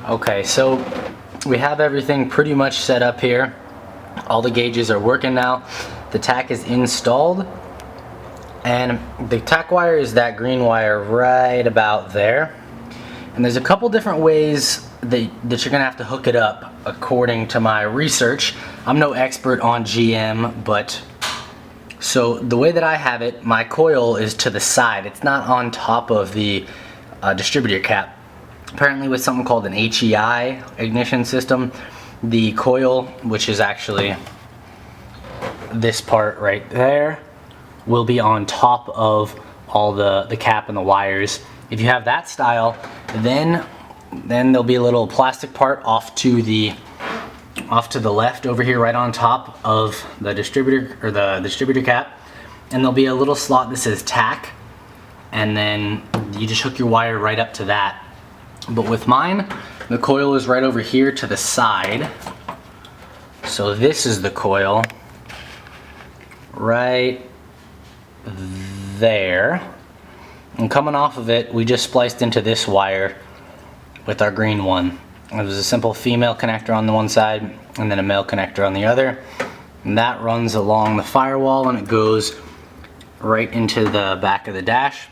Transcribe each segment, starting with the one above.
Okay, so we have everything pretty much set up here. All the gauges are working now. The tack is installed, and the tack wire is that green wire right about there. And there's a couple different ways that you're gonna have to hook it up according to my research. I'm no expert on GM, but so the way that I have it, my coil is to the side. It's not on top of the distributor cap. Apparently with something called an HEI ignition system, the coil, which is actually this part right there, will be on top of all the cap and the wires. If you have that style, then there'll be a little plastic part off to the left over here, right on top of the distributor, or the distributor cap, and there'll be a little slot that says tack, and then you just hook your wire right up to that. But with mine, the coil is right over here to the side. So this is the coil right there. And coming off of it, we just spliced into this wire with our green one. It was a simple female connector on the one side and then a male connector on the other. And that runs along the firewall and it goes right into the back of the dash.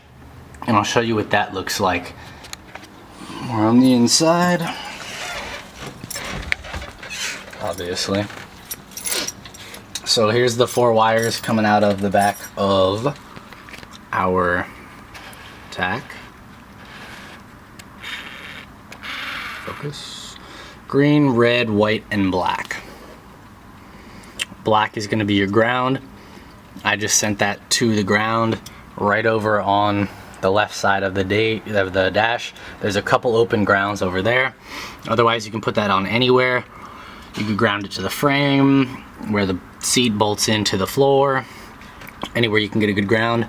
And I'll show you what that looks like. We're on the inside, obviously. So here's the 4 wires coming out of the back of our tack. Focus. Green, red, white, and black. Black is going to be your ground. I just sent that to the ground right over on the left side of the dash. There's a couple open grounds over there. Otherwise you can put that on anywhere. You can ground it to the frame, where the seat bolts into the floor, anywhere you can get a good ground.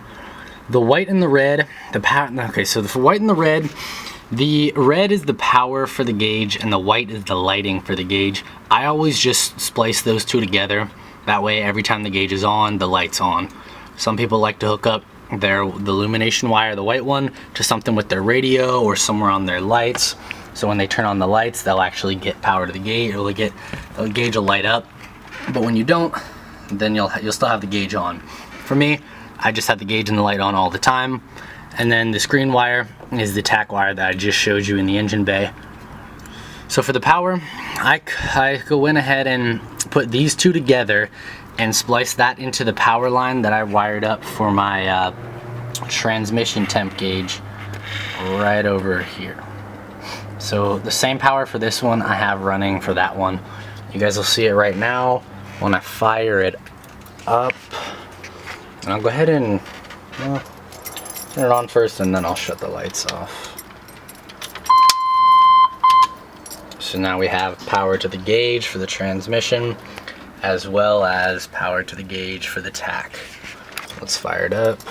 The white and the red, okay, so the white and the red is the power for the gauge and the white is the lighting for the gauge. I always just splice those two together. That way every time the gauge is on, the light's on. Some people like to hook up the illumination wire, the white one, to something with their radio or somewhere on their lights. So when they turn on the lights, they'll actually get power to the gauge, or the gauge will light up. But when you don't, then you'll still have the gauge on. For me, I just have the gauge and the light on all the time. And then this green wire is the tack wire that I just showed you in the engine bay. So for the power, I went ahead and put these two together and splice that into the power line that I wired up for my transmission temp gauge right over here. So the same power for this one I have running for that one. You guys will see it right now when I fire it up. And I'll go ahead and turn it on first and then I'll shut the lights off. So now we have power to the gauge for the transmission, as well as power to the gauge for the tack. Let's fire it up. So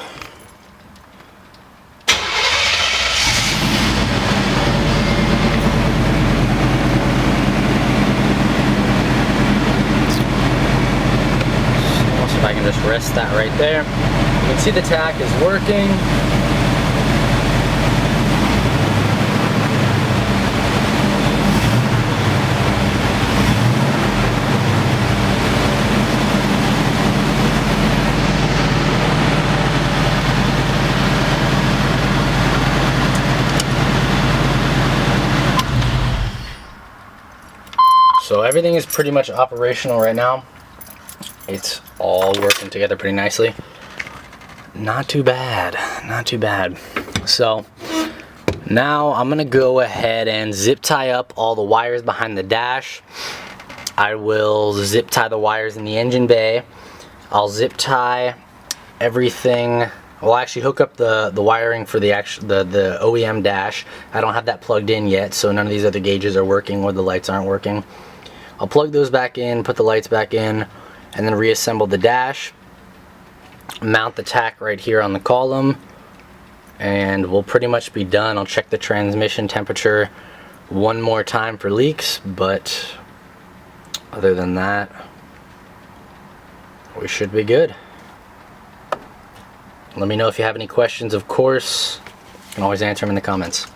if I can just rest that right there. You can see the tack is working. So everything is pretty much operational right now. It's all working together pretty nicely. Not too bad, not too bad. So now I'm gonna go ahead and zip tie up all the wires behind the dash. I will zip tie the wires in the engine bay. I'll zip tie everything. I'll actually hook up the wiring for the OEM dash. I don't have that plugged in yet, so none of these other gauges are working or the lights aren't working. I'll plug those back in, put the lights back in, and then reassemble the dash. Mount the tack right here on the column, and we'll pretty much be done. I'll check the transmission temperature one more time for leaks, but other than that, we should be good. Let me know if you have any questions, of course. You can always answer them in the comments.